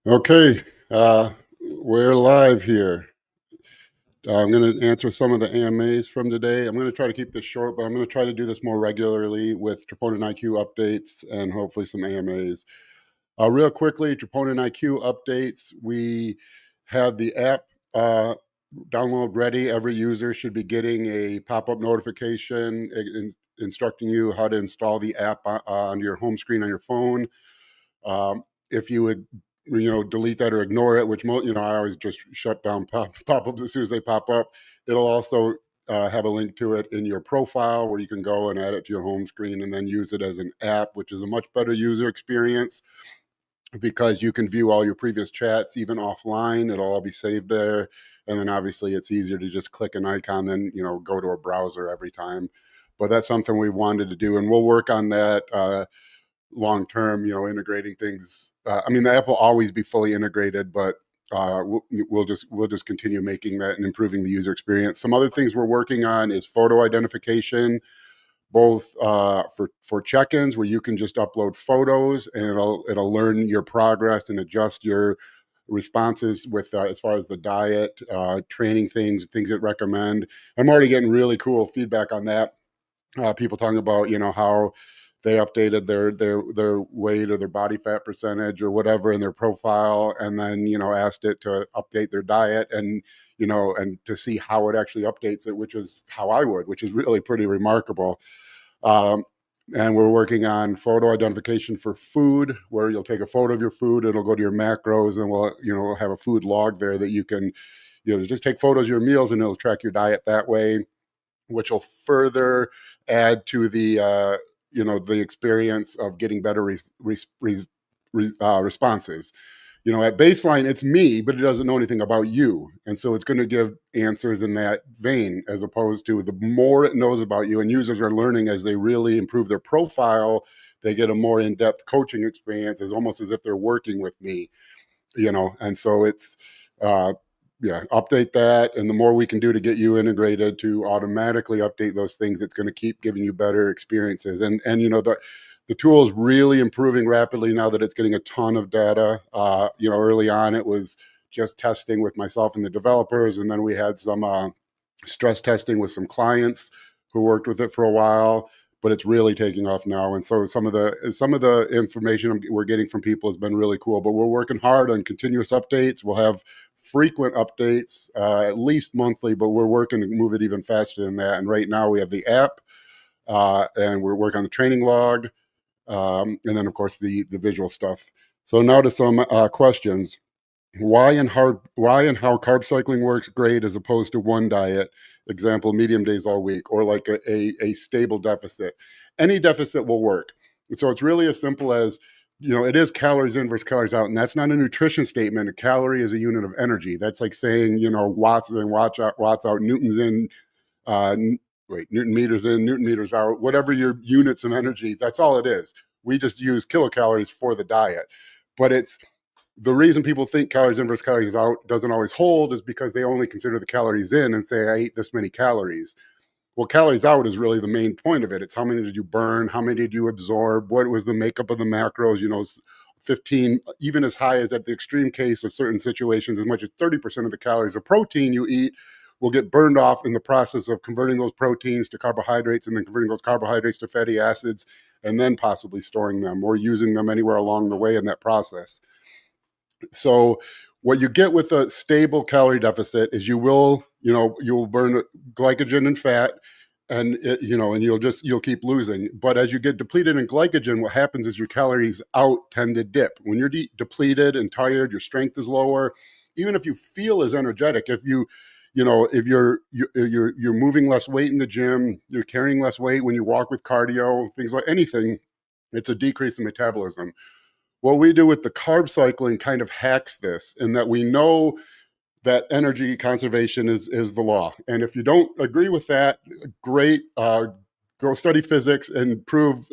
Okay, we're live here. I'm going to answer some of the AMAs from today. I'm going to try to keep this short, but I'm going to try to do this more regularly with Troponin IQ updates and hopefully some AMAs. Real quickly, Troponin IQ updates. We have the app download ready. Every user should be getting a pop-up notification instructing you how to install the app on your home screen on your phone. If you would delete that or ignore it, which I always just shut down pop-ups as soon as they pop up. It'll also have a link to it in your profile where you can go and add it to your home screen and then use it as an app, which is a much better user experience because you can view all your previous chats even offline. It'll all be saved there, and then obviously it's easier to just click an icon than go to a browser every time. But that's something we wanted to do, and we'll work on that long term, integrating things. I mean, the app will always be fully integrated, but we'll just continue making that and improving the user experience. Some other things we're working on is photo identification, both for check-ins where you can just upload photos and it'll learn your progress and adjust your responses with as far as the diet, training things it recommend. I'm already getting really cool feedback on that. People talking about how they updated their weight or their body fat percentage or whatever in their profile, and then asked it to update their diet and and to see how it actually updates it, which is how I would, which is really pretty remarkable. Um, and we're working on photo identification for food, where you'll take a photo of your food, it'll go to your macros, and we'll have a food log there that you can just take photos of your meals, and it'll track your diet that way, which will further add to the experience of getting better responses. At baseline, it's me, but it doesn't know anything about you. And so it's going to give answers in that vein, as opposed to the more it knows about you, and users are learning as they really improve their profile, they get a more in-depth coaching experience, as almost as if they're working with me, and so it's, yeah, update that. And the more we can do to get you integrated to automatically update those things, it's going to keep giving you better experiences. And the tool is really improving rapidly now that it's getting a ton of data. Early on, it was just testing with myself and the developers. And then we had some stress testing with some clients who worked with it for a while, but it's really taking off now. And so some of the information we're getting from people has been really cool. But we're working hard on continuous updates. We'll have frequent updates, at least monthly, but we're working to move it even faster than that. And right now we have the app, and we're working on the training log, and then of course the visual stuff. So now to some questions. Why and how carb cycling works great as opposed to one diet, example, medium days all week, or like a stable deficit. Any deficit will work. And so it's really as simple as, it is calories in versus calories out. And that's not a nutrition statement. A calorie is a unit of energy. That's like saying, watts in, watts out, newtons in, uh, Newton meters in, Newton meters out, whatever your units of energy, that's all it is. We just use kilocalories for the diet. But it's, the reason people think calories in versus calories out doesn't always hold is because they only consider the calories in and say, I ate this many calories. Well, calories out is really the main point of it. It's how many did you burn? How many did you absorb? What was the makeup of the macros? 15, even as high as at the extreme case of certain situations, as much as 30% of the calories of protein you eat will get burned off in the process of converting those proteins to carbohydrates, and then converting those carbohydrates to fatty acids, and then possibly storing them or using them anywhere along the way in that process. So what you get with a stable calorie deficit is you'll burn glycogen and fat, and and you'll keep losing. But as you get depleted in glycogen, what happens is your calories out tend to dip. When you're depleted and tired, your strength is lower. Even if you feel as energetic, if if you're moving less weight in the gym, you're carrying less weight when you walk with cardio, things like anything, it's a decrease in metabolism. What we do with the carb cycling kind of hacks this, in that we know that energy conservation is the law. And if you don't agree with that, great, go study physics and prove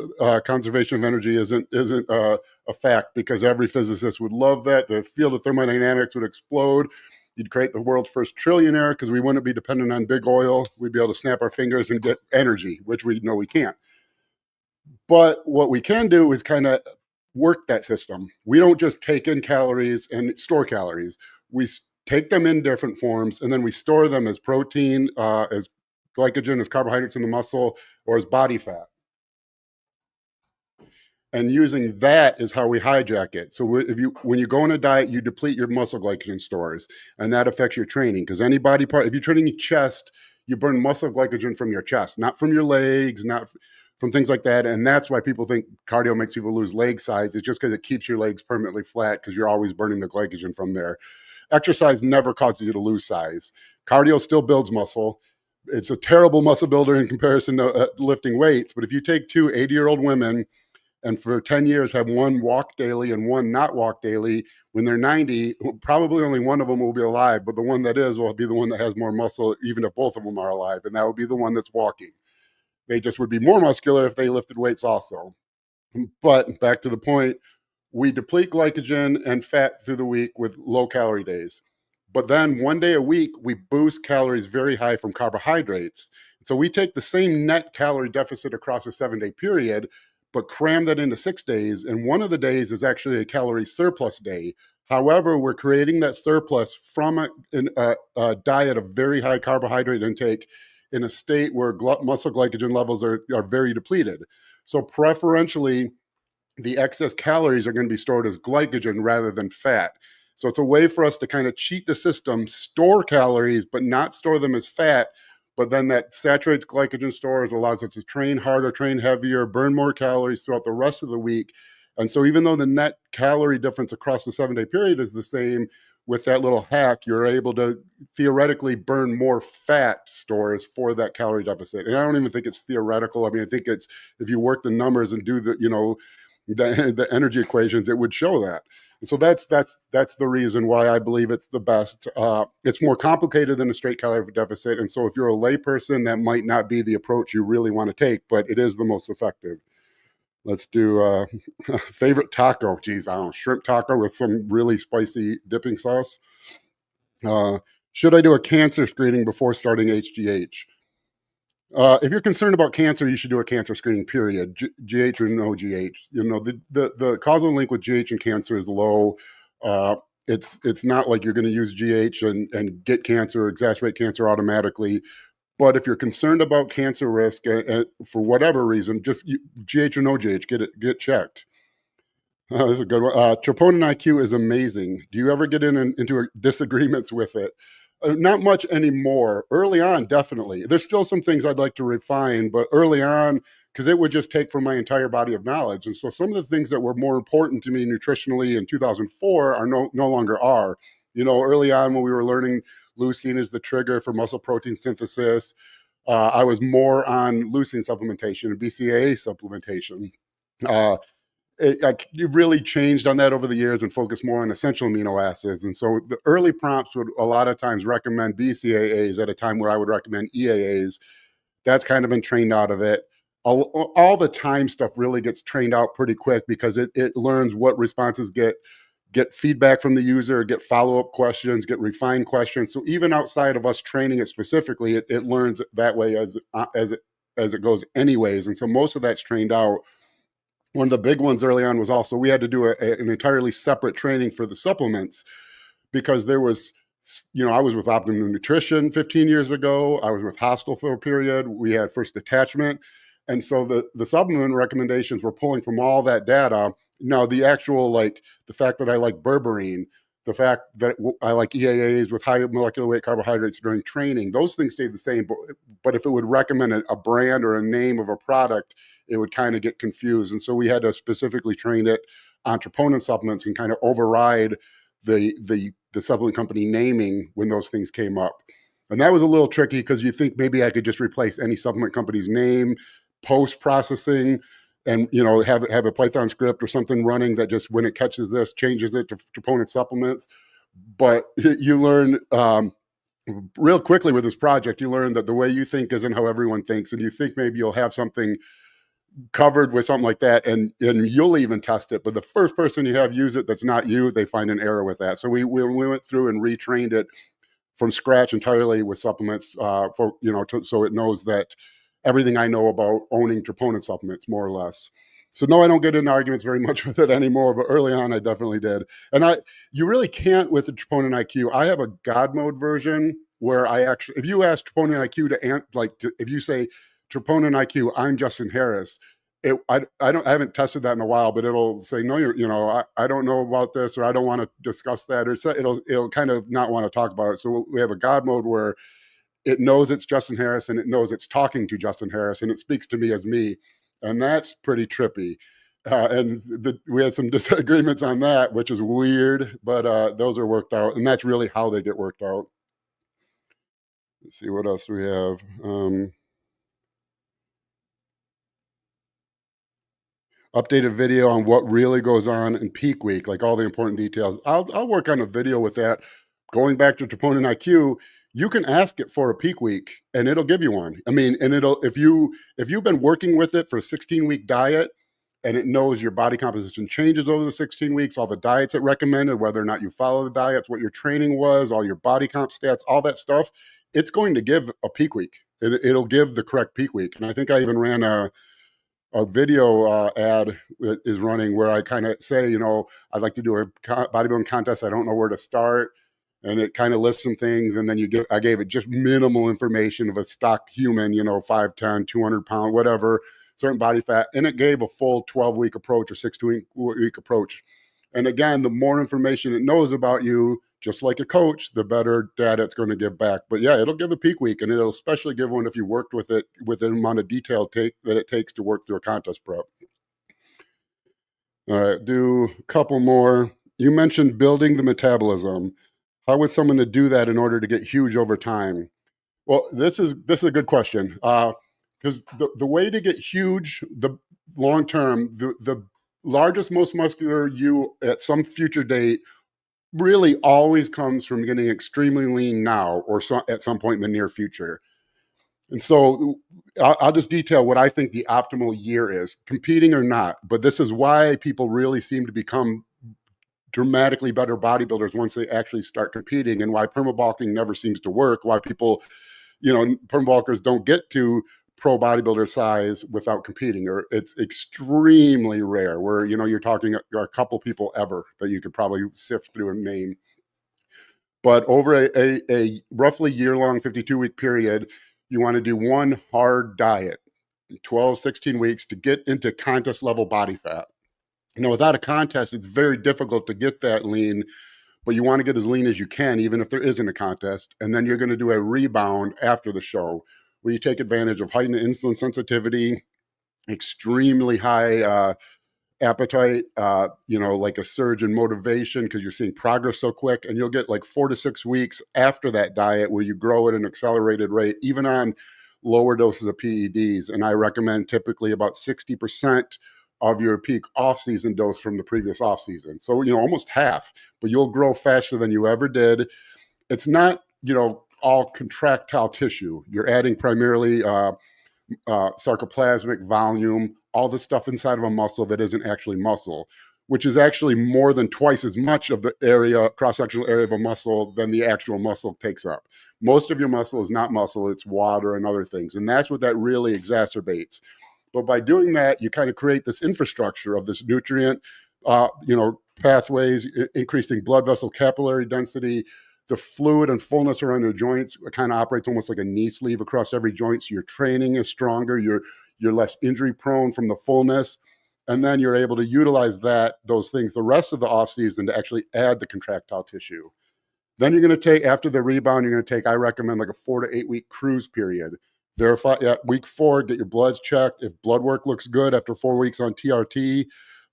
conservation of energy isn't a fact, because every physicist would love that. The field of thermodynamics would explode. You'd create the world's first trillionaire, because we wouldn't be dependent on big oil. We'd be able to snap our fingers and get energy, which we know we can't. But what we can do is kind of work that system. We don't just take in calories and store calories. We take them in different forms, and then we store them as protein, as glycogen, as carbohydrates in the muscle, or as body fat. And using that is how we hijack it. So if you when you go on a diet, you deplete your muscle glycogen stores, and that affects your training. Because any body part, if you're training your chest, you burn muscle glycogen from your chest, not from your legs, not from things like that. And that's why people think cardio makes people lose leg size. It's just because it keeps your legs permanently flat because you're always burning the glycogen from there. Exercise never causes you to lose size. Cardio still builds muscle. It's a terrible muscle builder in comparison to lifting weights. But if you take two 80-year-old women and for 10 years have one walk daily and one not walk daily, when they're 90, probably only one of them will be alive, but the one that is will be the one that has more muscle, even if both of them are alive, and that would be the one that's walking. They just would be more muscular if they lifted weights also. But back to the point, we deplete glycogen and fat through the week with low calorie days. But then one day a week, we boost calories very high from carbohydrates. So we take the same net calorie deficit across a 7-day period, but cram that into 6 days. And one of the days is actually a calorie surplus day. However, we're creating that surplus from a diet of very high carbohydrate intake in a state where muscle glycogen levels are very depleted. So preferentially, the excess calories are going to be stored as glycogen rather than fat. So it's a way for us to kind of cheat the system, store calories, but not store them as fat. But then that saturates glycogen stores, allows us to train harder, train heavier, burn more calories throughout the rest of the week. And so even though the net calorie difference across the 7-day period is the same, with that little hack, you're able to theoretically burn more fat stores for that calorie deficit. And I don't even think it's theoretical. I mean, I think it's, if you work the numbers and do the energy equations, it would show that. And so that's the reason why I believe it's the best. It's more complicated than a straight calorie deficit, and so if you're a layperson, that might not be the approach you really want to take, but it is the most effective. Let's do favorite taco. Geez, I don't know, shrimp taco with some really spicy dipping sauce. Uh, should I do a cancer screening before starting HGH? If you're concerned about cancer, you should do a cancer screening, period. GH or no GH. The causal link with GH and cancer is low. It's not like you're going to use GH and get cancer or exacerbate cancer automatically. But if you're concerned about cancer risk for whatever reason, just GH or no GH, get checked. This is a good one. Troponin IQ is amazing. Do you ever get into disagreements with it? Not much anymore. Early on, definitely. There's still some things I'd like to refine, but early on, because it would just take from my entire body of knowledge. And so some of the things that were more important to me nutritionally in 2004 are no longer are. Early on when we were learning leucine is the trigger for muscle protein synthesis, I was more on leucine supplementation and BCAA supplementation. You really changed on that over the years and focused more on essential amino acids. And so the early prompts would a lot of times recommend BCAAs at a time where I would recommend EAAs. That's kind of been trained out of it. All the time stuff really gets trained out pretty quick because it learns what responses get feedback from the user, get follow-up questions, get refined questions. So even outside of us training it specifically, it learns that way as it goes anyways. And so most of that's trained out. One of the big ones early on was also we had to do an entirely separate training for the supplements because there was, I was with Optimum Nutrition 15 years ago. I was with Hostel for a period. We had First Attachment. And so the supplement recommendations were pulling from all that data. Now, the actual, the fact that I like berberine, the fact that I like EAAs with high molecular weight carbohydrates during training, those things stayed the same. But if it would recommend a brand or a name of a product, it would kind of get confused. And so we had to specifically train it on troponin supplements and kind of override the supplement company naming when those things came up. And that was a little tricky because you think maybe I could just replace any supplement company's name, post-processing, and have a Python script or something running that just when it catches this changes it to troponin supplements. But you learn real quickly with this project, you learn that the way you think isn't how everyone thinks, and you think maybe you'll have something covered with something like that, and you'll even test it. But the first person you have use it that's not you, they find an error with that. So we went through and retrained it from scratch entirely with supplements so it knows that everything I know about owning troponin supplements, more or less. So no, I don't get in arguments very much with it anymore, but early on I definitely did. And you really can't with the Troponin IQ. I have a God mode version where I actually, if you ask Troponin IQ if you say Troponin IQ, I'm Justin Harris. I haven't tested that in a while, but it'll say no, I don't know about this, or I don't want to discuss that, or so it'll kind of not want to talk about it. So we have a God mode where it knows it's Justin Harris and it knows it's talking to Justin Harris and it speaks to me as me. And that's pretty trippy. We had some disagreements on that, which is weird, but those are worked out. And that's really how they get worked out. Let's see what else we have. Updated video on what really goes on in peak week, like all the important details. I'll work on a video with that. Going back to Troponin IQ, you can ask it for a peak week and it'll give you one. I mean, and it'll if you've been working with it for a 16-week diet and it knows your body composition changes over the 16 weeks, all the diets it recommended, whether or not you follow the diets, what your training was, all your body comp stats, all that stuff, it's going to give a peak week. It'll give the correct peak week. And I think I even ran a video ad that is running where I kind of say, I'd like to do a bodybuilding contest. I don't know where to start. And it kind of lists some things. And then I gave it just minimal information of a stock human, 5'10", 200-pound, whatever, certain body fat. And it gave a full 12-week approach or 6-week approach. And again, the more information it knows about you, just like a coach, the better data it's going to give back. But yeah, it'll give a peak week, and it'll especially give one if you worked with it with the amount of detail that it takes to work through a contest prep. All right, do a couple more. You mentioned building the metabolism. How would someone to do that in order to get huge over time? Well, this is a good question because the way to get huge, the long term, the largest, most muscular you at some future date really always comes from getting extremely lean now or at some point in the near future. And so I'll just detail what I think the optimal year is, competing or not. But this is why people really seem to become dramatically better bodybuilders once they actually start competing, and why permabulking never seems to work, why people, permabulkers don't get to pro bodybuilder size without competing, or it's extremely rare where, you're talking a couple people ever that you could probably sift through and name. But over a roughly year-long 52-week period, you want to do one hard diet, 12, 16 weeks to get into contest level body fat. Without a contest, it's very difficult to get that lean, but you want to get as lean as you can, even if there isn't a contest. And then you're going to do a rebound after the show where you take advantage of heightened insulin sensitivity, extremely high appetite, like a surge in motivation because you're seeing progress so quick. And you'll get like 4 to 6 weeks after that diet where you grow at an accelerated rate, even on lower doses of PEDs. And I recommend typically about 60% of your peak off-season dose from the previous off-season. So, almost half, but you'll grow faster than you ever did. It's not, all contractile tissue. You're adding primarily sarcoplasmic volume, all the stuff inside of a muscle that isn't actually muscle, which is actually more than twice as much of the area, cross-sectional area of a muscle than the actual muscle takes up. Most of your muscle is not muscle, it's water and other things. And that's what that really exacerbates. But by doing that, you kind of create this infrastructure of this nutrient, pathways, increasing blood vessel capillary density. The fluid and fullness around your joints kind of operates almost like a knee sleeve across every joint. So your training is stronger. You're less injury prone from the fullness. And then you're able to utilize those things the rest of the off season to actually add the contractile tissue. Then you're going to take, after the rebound, I recommend like a 4 to 8 week cruise period. Verify at week 4, get your bloods checked. If blood work looks good after 4 weeks on TRT,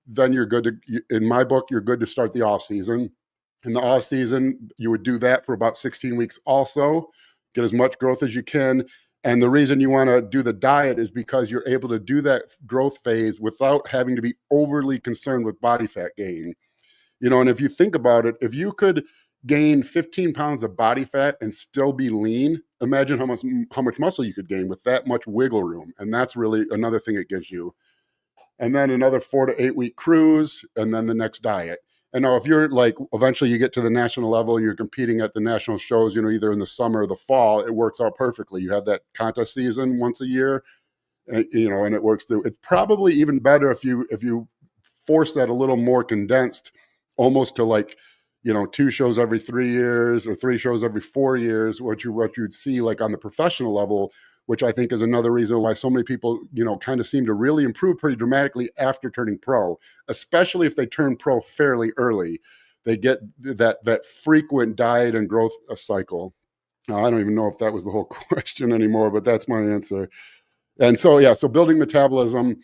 then you're good to, in my book, you're good to start the off season. In the off season, you would do that for about 16 weeks also, get as much growth as you can. And the reason you want to do the diet is because you're able to do that growth phase without having to be overly concerned with body fat gain. And if you think about it, if you could gain 15 pounds of body fat and still be lean, imagine how much muscle you could gain with that much wiggle room. And that's really another thing it gives you. And then another 4 to 8 week cruise, and then the next diet. And now if you're like, eventually you get to the national level, you're competing at the national shows, either in the summer or the fall, it works out perfectly. You have that contest season once a year, and it works through. It's probably even better if you force that a little more condensed, almost to like, 2 shows every 3 years or 3 shows every 4 years, what you'd see like on the professional level, which I think is another reason why so many people, kind of seem to really improve pretty dramatically after turning pro, especially if they turn pro fairly early. They get that frequent diet and growth cycle. I don't even know if that was the whole question anymore, but that's my answer. And so, yeah, so building metabolism,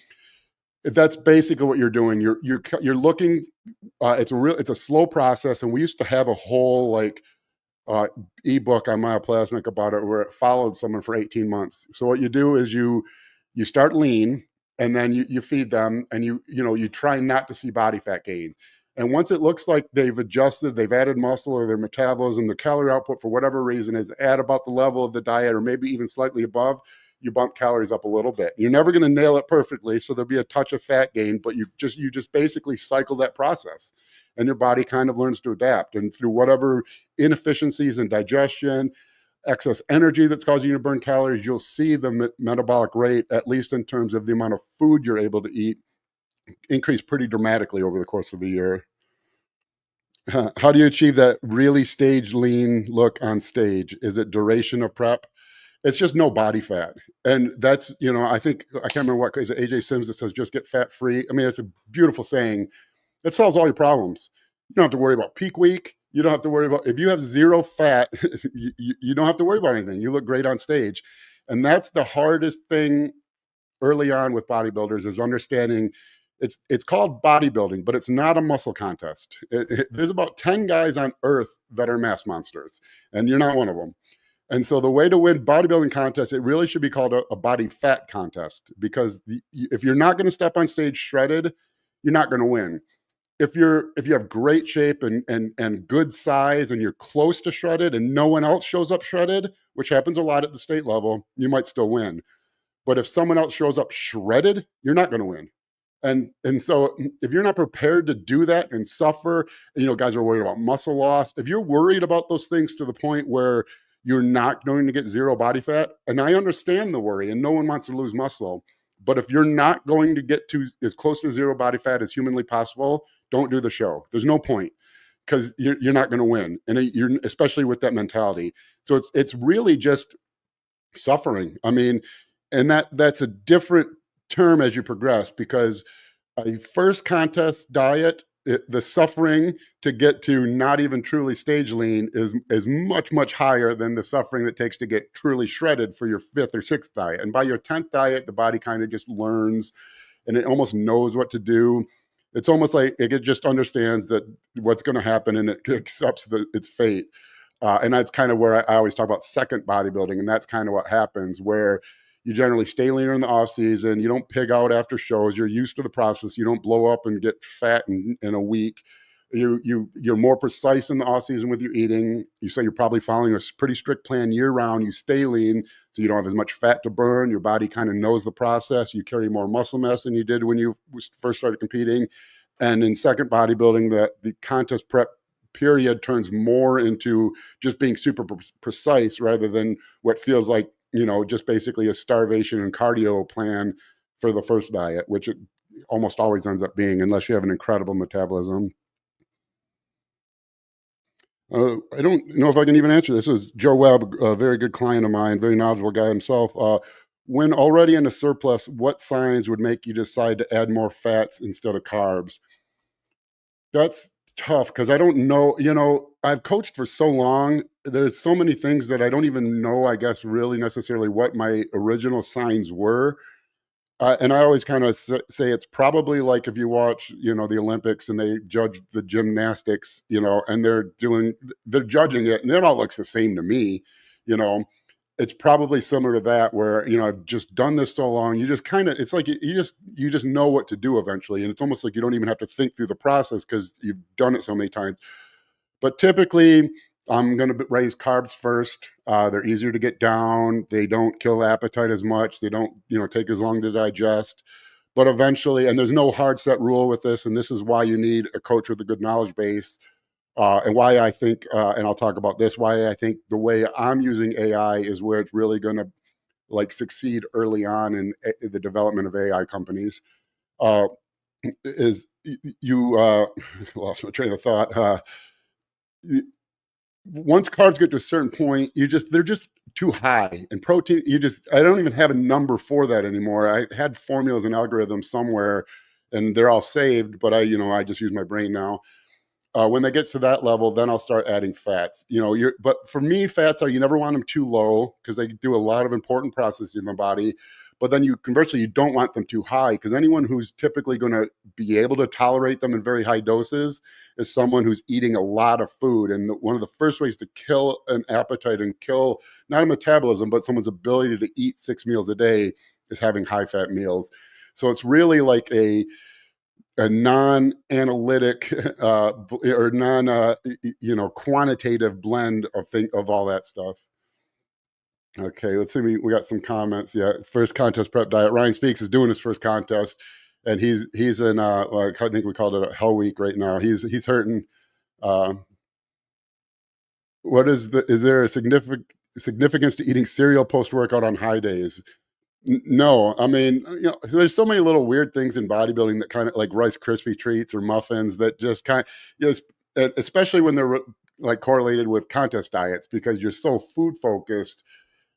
that's basically what you're doing. You're looking. It's a slow process, and we used to have a whole like uh, ebook on Myoplasmic about it, where it followed someone for 18 months. So what you do is you start lean, and then you feed them, and you try not to see body fat gain. And once it looks like they've adjusted, they've added muscle, or their metabolism, their calorie output for whatever reason is at about the level of the diet, or maybe even slightly above, you bump calories up a little bit. You're never going to nail it perfectly, so there'll be a touch of fat gain, but you just basically cycle that process, and your body kind of learns to adapt. And through whatever inefficiencies in digestion, excess energy that's causing you to burn calories, you'll see the metabolic rate, at least in terms of the amount of food you're able to eat, increase pretty dramatically over the course of the year. How do you achieve that really stage lean look on stage? Is it duration of prep? It's just no body fat. And that's, I think, I can't remember what, is it AJ Sims that says just get fat free? I mean, it's a beautiful saying. It solves all your problems. You don't have to worry about peak week. You don't have to worry about, if you have zero fat, you don't have to worry about anything. You look great on stage. And that's the hardest thing early on with bodybuilders, is understanding it's called bodybuilding, but it's not a muscle contest. There's about 10 guys on earth that are mass monsters, and you're not one of them. And so the way to win bodybuilding contests, it really should be called a body fat contest, because if you're not going to step on stage shredded, you're not going to win. If you have great shape and good size, and you're close to shredded and no one else shows up shredded, which happens a lot at the state level, you might still win. But if someone else shows up shredded, you're not going to win. And so if you're not prepared to do that and suffer, guys are worried about muscle loss. If you're worried about those things to the point where you're not going to get zero body fat, and I understand the worry, and no one wants to lose muscle, but if you're not going to get to as close to zero body fat as humanly possible, don't do the show. There's no point, because you're not going to win, and you're, especially with that mentality. So it's really just suffering. I mean, and that's a different term as you progress, because a first contest diet, the suffering to get to not even truly stage lean is much, much higher than the suffering that takes to get truly shredded for your fifth or sixth diet. And by your 10th diet, the body kind of just learns, and it almost knows what to do. It's almost like it just understands that what's going to happen, and it accepts its fate. And that's kind of where I always talk about second bodybuilding, and that's kind of what happens, where you generally stay leaner in the off season. You don't pig out after shows. You're used to the process. You don't blow up and get fat in a week. You're more precise in the off season with your eating. You say you're probably following a pretty strict plan year round. You stay lean, so you don't have as much fat to burn. Your body kind of knows the process. You carry more muscle mass than you did when you first started competing. And in second bodybuilding, the contest prep period turns more into just being super precise, rather than what feels like, just basically a starvation and cardio plan for the first diet, which it almost always ends up being, unless you have an incredible metabolism. I don't know if I can even answer this. This is Joe Webb, a very good client of mine, very knowledgeable guy himself. When already in a surplus, what signs would make you decide to add more fats instead of carbs? That's tough, because I don't know. I've coached for so long. There's so many things that I don't even know, I guess, really necessarily what my original signs were. And I always kind of say it's probably like if you watch, the Olympics, and they judge the gymnastics, and they're judging it, and it all looks the same to me. You know, it's probably similar to that, where I've just done this so long, you just kind of, it's like you just know what to do eventually, and it's almost like you don't even have to think through the process, because you've done it so many times. But typically, I'm going to raise carbs first. They're easier to get down. They don't kill the appetite as much. They don't take as long to digest. But eventually, and there's no hard set rule with this, and this is why you need a coach with a good knowledge base. And why I think, and I'll talk about this, why I think the way I'm using AI is where it's really going to like succeed early on in the development of AI companies. Uh, is you lost my train of thought. Once carbs get to a certain point, they're just too high. And protein, I don't even have a number for that anymore. I had formulas and algorithms somewhere, and they're all saved, but I just use my brain now. When they get to that level, then I'll start adding fats. But for me, fats are, you never want them too low because they do a lot of important processes in the body. But then conversely, you don't want them too high, because anyone who's typically going to be able to tolerate them in very high doses is someone who's eating a lot of food. And one of the first ways to kill an appetite and kill not a metabolism, but someone's ability to eat 6 meals a day is having high fat meals. So it's really like a non-analytic or non quantitative blend of all that stuff. Okay, let's see. We got some comments. Yeah, first contest prep diet. Ryan Speaks is doing his first contest, and he's in. Like, I think we called it a Hell Week right now. He's hurting. Uh, is there a significance to eating cereal post workout on high days? No, I mean, so there's so many little weird things in bodybuilding that kind of like Rice Krispie treats or muffins that just kind of, especially when they're like correlated with contest diets, because you're so food focused,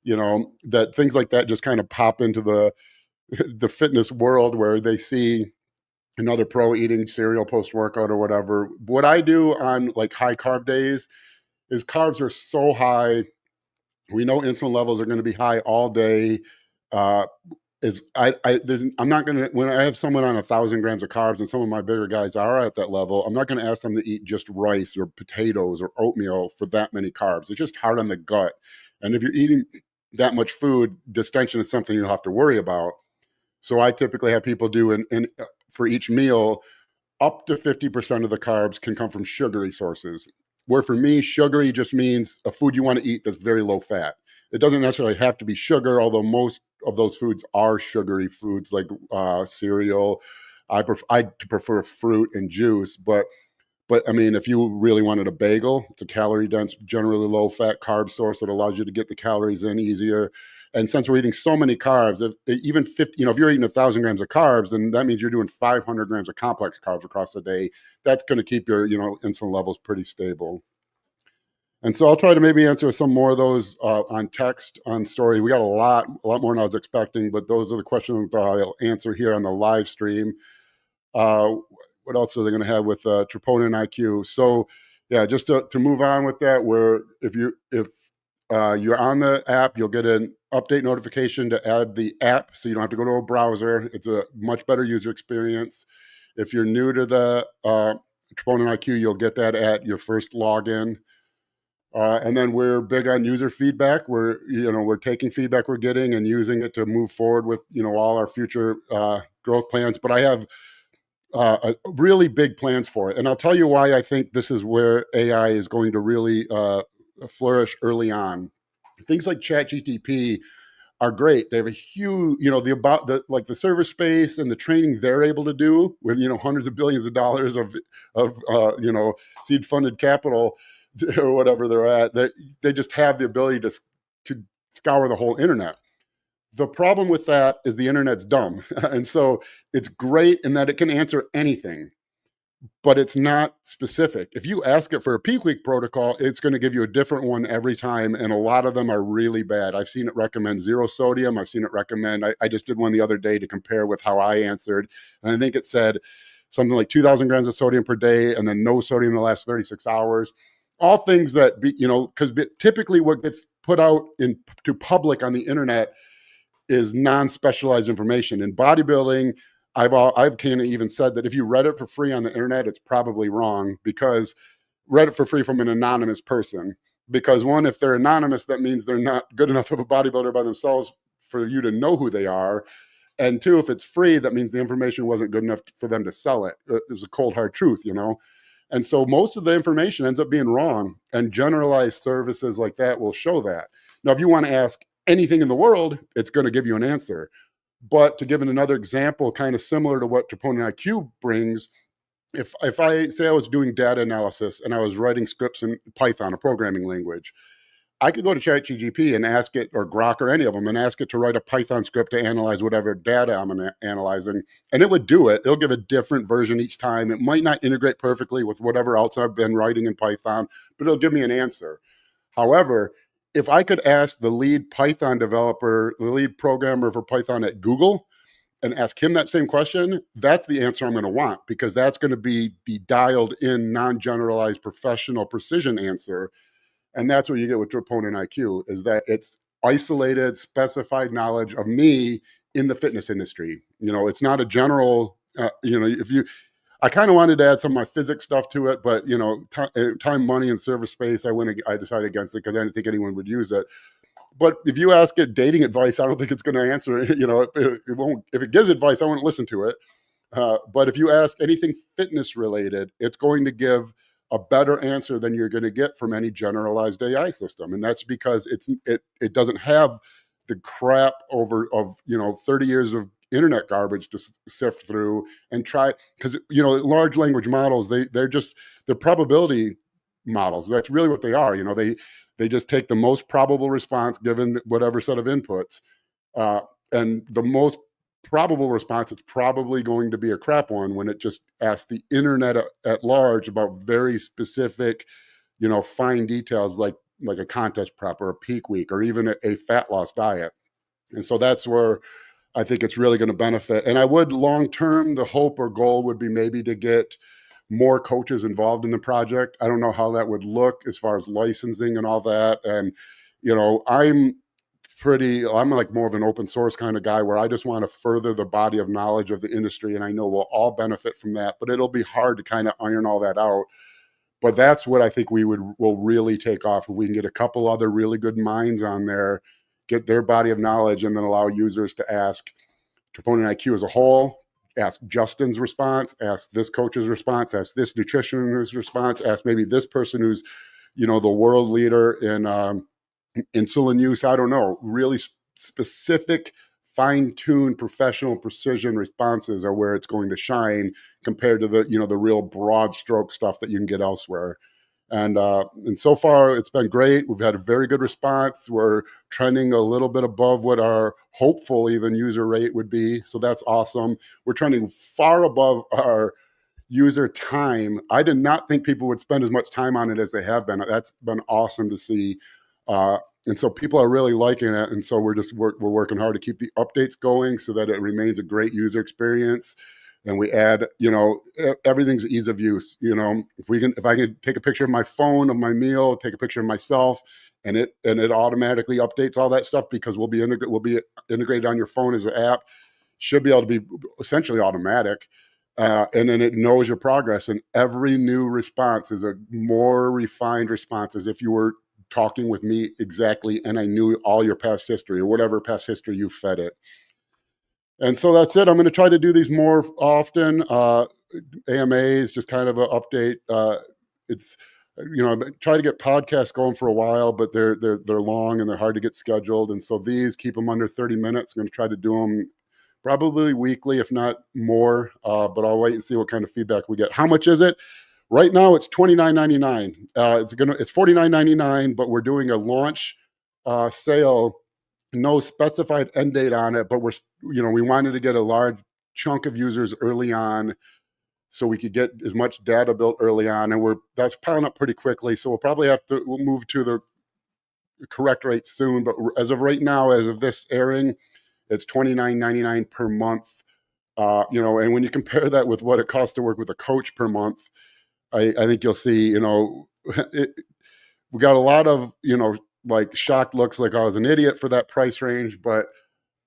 that things like that just kind of pop into the fitness world where they see another pro eating cereal post workout or whatever. What I do on like high carb days is carbs are so high. We know insulin levels are going to be high all day. Uh, I'm not going to, when I have someone on 1,000 grams of carbs and some of my bigger guys are at that level, I'm not going to ask them to eat just rice or potatoes or oatmeal for that many carbs. It's just hard on the gut. And if you're eating that much food, distension is something you'll have to worry about. So I typically have people do for each meal, up to 50% of the carbs can come from sugary sources. Where for me, sugary just means a food you want to eat that's very low fat. It doesn't necessarily have to be sugar, although most of those foods are sugary foods like cereal. I prefer fruit and juice, but I mean, if you really wanted a bagel, it's a calorie dense, generally low fat carb source that allows you to get the calories in easier. And since we're eating so many carbs, even 50, if you're eating 1,000 grams of carbs, then that means you're doing 500 grams of complex carbs across the day. That's going to keep your, insulin levels pretty stable. And so I'll try to maybe answer some more of those on text, on story. We got a lot more than I was expecting, but those are the questions that I'll answer here on the live stream. What else are they going to have with Troponin IQ? So, yeah, just to move on with that, where if you're on the app, you'll get an update notification to add the app, so you don't have to go to a browser. It's a much better user experience. If you're new to the Troponin IQ, you'll get that at your first login. And then we're big on user feedback. We're taking feedback we're getting and using it to move forward with all our future growth plans. But I have really big plans for it, and I'll tell you why I think this is where AI is going to really flourish early on. Things like ChatGPT are great. They have a huge, the server space and the training they're able to do with hundreds of billions of dollars of seed funded capital or whatever they're at. They just have the ability to scour the whole internet. The problem with that is the internet's dumb, and so it's great in that it can answer anything, but it's not specific. If you ask it for a peak week protocol, it's going to give you a different one every time, and a lot of them are really bad. I've seen it recommend 0 sodium. I've seen it recommend, I just did one the other day to compare with how I answered, and I think it said something like 2,000 grams of sodium per day and then no sodium in the last 36 hours. All things that, because typically what gets put out to public on the internet is non-specialized information. In bodybuilding, I've kind of even said that if you read it for free on the internet, it's probably wrong, because read it for free from an anonymous person. Because one, if they're anonymous, that means they're not good enough of a bodybuilder by themselves for you to know who they are. And two, if it's free, that means the information wasn't good enough for them to sell it. It was a cold, hard truth, And so most of the information ends up being wrong, and generalized services like that will show that. Now, if you want to ask anything in the world, it's going to give you an answer. But to give another example, kind of similar to what Troponin IQ brings, if I say I was doing data analysis and I was writing scripts in Python, a programming language, I could go to ChatGPT and ask it, or Grok, or any of them, and ask it to write a Python script to analyze whatever data I'm analyzing, and it would do it. It'll give a different version each time. It might not integrate perfectly with whatever else I've been writing in Python, but it'll give me an answer. However, if I could ask the lead Python developer, the lead programmer for Python at Google, and ask him that same question, that's the answer I'm going to want, because that's going to be the dialed in, non generalized, professional precision answer. And that's what you get with Troponin IQ, is that it's isolated, specified knowledge of me in the fitness industry. It's not a general, if you, I kind of wanted to add some of my physics stuff to it, but time, money, and server space, I decided against it because I didn't think anyone would use it. But if you ask it dating advice, I don't think it's going to answer it. It won't. If it gives advice, I won't listen to it. But if you ask anything fitness related, it's going to give a better answer than you're going to get from any generalized AI system, and that's because it doesn't have the crap of 30 years of internet garbage to sift through and try, because large language models, they're probability models. That's really what they are. They just take the most probable response given whatever set of inputs, and the most probable response, it's probably going to be a crap one when it just asks the internet at large about very specific, fine details, like a contest prep or a peak week or even a fat loss diet. And so that's where I think it's really going to benefit. And I would, long term, the hope or goal would be maybe to get more coaches involved in the project. I don't know how that would look as far as licensing and all that. And I'm like more of an open source kind of guy, where I just want to further the body of knowledge of the industry, and I know we'll all benefit from that, but it'll be hard to kind of iron all that out. But that's what I think will really take off, if we can get a couple other really good minds on there, get their body of knowledge, and then allow users to ask Troponin IQ as a whole, ask Justin's response, ask this coach's response, ask this nutritionist's response, ask maybe this person who's the world leader in insulin use. I don't know. Really specific, fine-tuned, professional precision responses are where it's going to shine, compared to the real broad stroke stuff that you can get elsewhere. And so far it's been great. We've had a very good response. We're trending a little bit above what our hopeful even user rate would be. So that's awesome. We're trending far above our user time. I did not think people would spend as much time on it as they have been. That's been awesome to see. And so people are really liking it. And so we're working hard to keep the updates going so that it remains a great user experience. And we add, everything's ease of use. If I can take a picture of my phone, of my meal, take a picture of myself, and it automatically updates all that stuff, because we'll be integrated on your phone as an app. Should be able to be essentially automatic. And then it knows your progress, and every new response is a more refined response, as if you were talking with me exactly, and I knew all your past history or whatever past history you fed it. And so that's it. I'm going to try to do these more often. AMAs, just kind of an update. It's I've tried to get podcasts going for a while, but they're long and they're hard to get scheduled. And so these, keep them under 30 minutes. I'm going to try to do them probably weekly, if not more. But I'll wait and see what kind of feedback we get. How much is it? Right now, it's $29.99. It's $49.99, but we're doing a launch sale. No specified end date on it, but we wanted to get a large chunk of users early on, so we could get as much data built early on, and that's piling up pretty quickly. So we'll probably we'll move to the correct rate soon. But as of right now, as of this airing, it's $29.99 per month. And when you compare that with what it costs to work with a coach per month, I think you'll see, we got a lot of, like shocked looks, like I was an idiot for that price range. But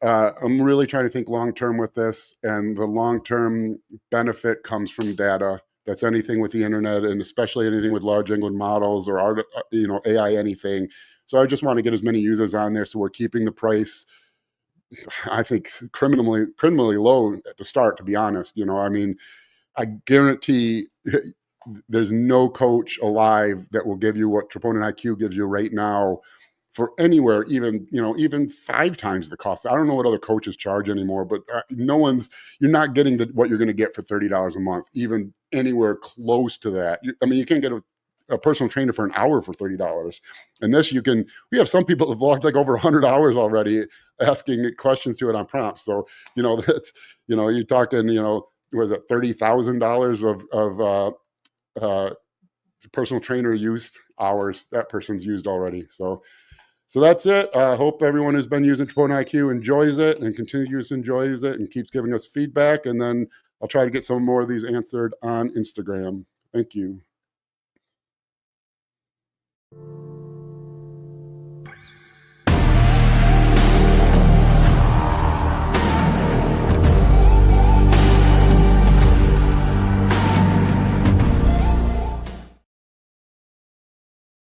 I'm really trying to think long-term with this, and the long-term benefit comes from data. That's anything with the internet, and especially anything with large language models or AI, anything. So I just want to get as many users on there, so we're keeping the price, I think, criminally low at the start, to be honest. I guarantee there's no coach alive that will give you what Troponin IQ gives you right now for anywhere, even 5 times the cost. I don't know what other coaches charge anymore, but you're not getting what you're going to get for $30 a month, even anywhere close to that. You can't get a personal trainer for an hour for $30. And this we have some people that have logged like over 100 hours already asking questions to it on prompts. So, that's, you're talking, was it $30,000 of personal trainer used hours that person's used already. So that's it. I hope everyone who's been using Troponin IQ enjoys it and continues to enjoys it and keeps giving us feedback. And then I'll try to get some more of these answered on Instagram. Thank you.